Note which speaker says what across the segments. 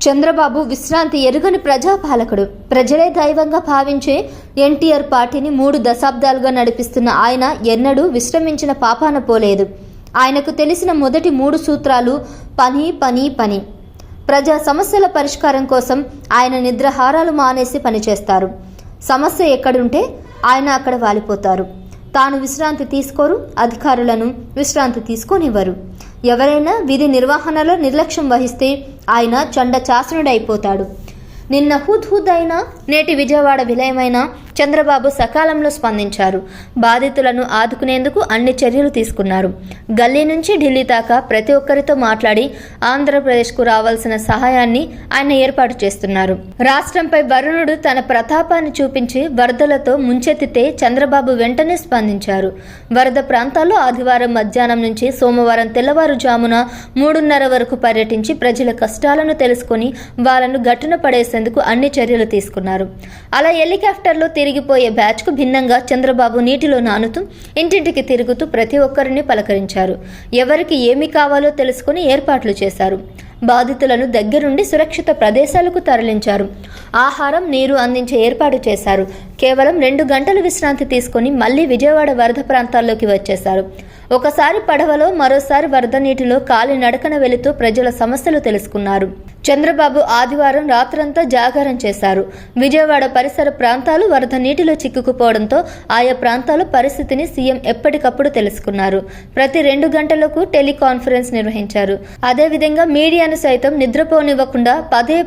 Speaker 1: చంద్రబాబు విశ్రాంతి ఎరుగని ప్రజాపాలకుడు. ప్రజలే దైవంగా భావించే ఎన్టీఆర్ పార్టీని 3 దశాబ్దాలుగా నడిపిస్తున్న ఆయన ఎన్నడూ విశ్రమించిన పాపాన పోలేదు. ఆయనకు తెలిసిన మొదటి 3 సూత్రాలు పని పని పని. ప్రజా సమస్యల పరిష్కారం కోసం ఆయన నిద్రాహారాలు మానేసి పనిచేస్తారు. సమస్య ఎక్కడుంటే ఆయన అక్కడ వాలిపోతారు. తాను విశ్రాంతి తీసుకోరు, అధికారులను విశ్రాంతి తీసుకోనివ్వరు. ఎవరైనా విధి నిర్వహణలో నిర్లక్ష్యం వహిస్తే ఆయన చండచాసనుడైపోతాడు. నిన్న హుద్ అయినా నేటి విజయవాడ విలయమైన చంద్రబాబు సకాలంలో స్పందించారు. బాధితులను ఆదుకునేందుకు అన్ని చర్యలు తీసుకున్నారు. గల్లీ నుంచి ఢిల్లీ దాకా ప్రతి ఒక్కరితో మాట్లాడి ఆంధ్రప్రదేశ్కు రావాల్సిన సహాయాన్ని ఆయన ఏర్పాటు చేస్తున్నారు. రాష్ట్రంపై వరుణుడు తన ప్రతాపాన్ని చూపించి వరదలతో ముంచెత్తితే చంద్రబాబు వెంటనే స్పందించారు. వరద ప్రాంతాల్లో ఆదివారం మధ్యాహ్నం నుంచి సోమవారం తెల్లవారుజామున 3:30 వరకు పర్యటించి ప్రజల కష్టాలను తెలుసుకుని వాళ్ళను గట్టున పడేసేందుకు అన్ని చర్యలు తీసుకున్నారు. అలా హెలికాప్టర్లో తిరిగిపోయే బ్యాచ్కు భిన్నంగా చంద్రబాబు నీటిలో నానుతూ ఇంటింటికి తిరుగుతూ ప్రతి ఒక్కరిని పలకరించారు. ఎవరికి ఏమి కావాలో తెలుసుకుని ఏర్పాట్లు చేశారు. బాధితులను దగ్గరుండి సురక్షిత ప్రదేశాలకు తరలించారు. ఆహారం, నీరు అందించే ఏర్పాటు చేశారు. కేవలం 2 గంటలు విశ్రాంతి తీసుకుని మళ్లీ విజయవాడ వరద ప్రాంతాల్లోకి వచ్చేశారు. ఒకసారి పడవలో, మరోసారి వరద నీటిలో కాలి నడకన వెళుతూ ప్రజల సమస్యలు తెలుసుకున్నారు. చంద్రబాబు ఆదివారం రాత్రంతా జాగారం చేశారు. విజయవాడ పరిసర ప్రాంతాలు వరద నీటిలో చిక్కుకుపోవడంతో ఆయా ప్రాంతాల పరిస్థితిని సీఎం ఎప్పటికప్పుడు తెలుసుకున్నారు. ప్రతి 2 గంటలకు టెలికాన్ఫరెన్స్ నిర్వహించారు. అదేవిధంగా మీడియాను సైతం నిద్రపోనివ్వకుండా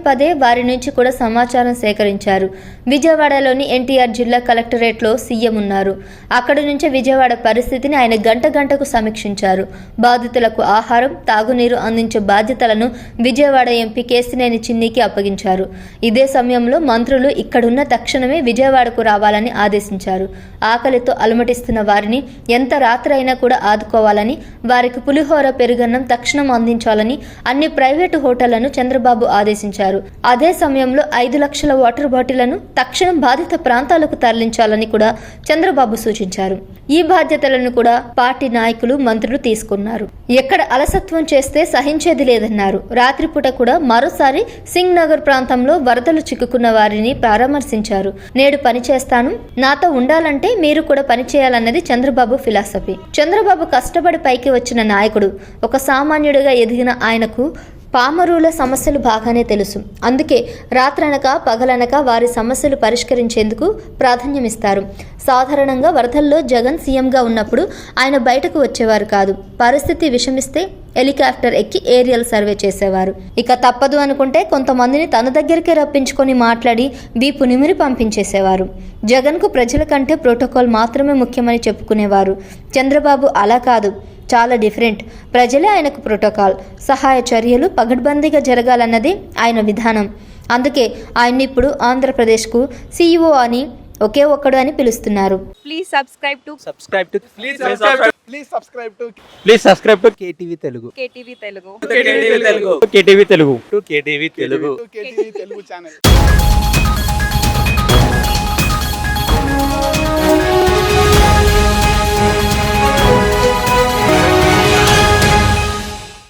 Speaker 1: పదే వారి నుంచి కూడా సమాచారం సేకరించారు. విజయవాడలోని ఎన్టీఆర్ జిల్లా కలెక్టరేట్లో సీఎం ఉన్నారు. అక్కడి నుంచి విజయవాడ పరిస్థితిని ఆయన గంటకు సమీక్షించారు. బాధితులకు ఆహారం, తాగునీరు అందించే బాధ్యతలను విజయవాడ ఎంపీ కేసినేని చిన్నికి అప్పగించారు. ఇదే సమయంలో మంత్రులు ఇక్కడున్న తక్షణమే విజయవాడకు రావాలని ఆదేశించారు. ఆకలితో అలమటిస్తున్న వారిని ఎంత రాత్రి అయినా కూడా ఆదుకోవాలని, వారికి పులిహోర, పెరుగన్నం తక్షణం అందించాలని అన్ని ప్రైవేటు హోటళ్లను చంద్రబాబు ఆదేశించారు. అదే సమయంలో 5 లక్షల వాటర్ బాటిళ్లను తక్షణం బాధిత ప్రాంతాలకు తరలించాలని కూడా చంద్రబాబు సూచించారు. ఈ బాధ్యతలను కూడా పార్టీ నాయకులు, మంత్రులు తీసుకున్నారు. ఎక్కడ అలసత్వం చేస్తే సహించేది లేదన్నారు. రాత్రిపూట కూడా మరోసారి సింగ్ నగర్ ప్రాంతంలో వరదలు చిక్కుకున్న వారిని పరామర్శించారు. నేడు పని చేస్తాను, నాతో ఉండాలంటే మీరు కూడా పని చేయాలన్నది చంద్రబాబు ఫిలాసఫీ. చంద్రబాబు కష్టపడి పైకి వచ్చిన నాయకుడు. ఒక సామాన్యుడిగా ఎదిగిన ఆయనకు పామరుల సమస్యలు బాగానే తెలుసు. అందుకే రాత్రనక పగలనక వారి సమస్యలు పరిష్కరించేందుకు ప్రాధాన్యమిస్తారు. సాధారణంగా వరదల్లో జగన్ సీఎంగా ఉన్నప్పుడు ఆయన బయటకు వచ్చేవారు కాదు. పరిస్థితి విషమిస్తే హెలికాప్టర్ ఎక్కి ఏరియల్ సర్వే చేసేవారు. ఇక తప్పదు అనుకుంటే కొంతమందిని తన దగ్గరికి రప్పించుకొని మాట్లాడి వీపు నిమిరి పంపించేసేవారు. జగన్కు ప్రజల కంటే ప్రోటోకాల్ మాత్రమే ముఖ్యమని చెప్పుకునేవారు. చంద్రబాబు అలా కాదు, చాలా డిఫరెంట్. ప్రజలే ఆయనకు ప్రోటోకాల్. సహాయ చర్యలు పగడ్బందీగా జరగాలన్నది ఆయన విధానం. అందుకే ఆయన్ని ఇప్పుడు ఆంధ్రప్రదేశ్కు సీఈఓ అని ఒకే ఒక్కడు అని పిలుస్తున్నారు.
Speaker 2: Please subscribe to
Speaker 3: KTV Telugu
Speaker 2: channel.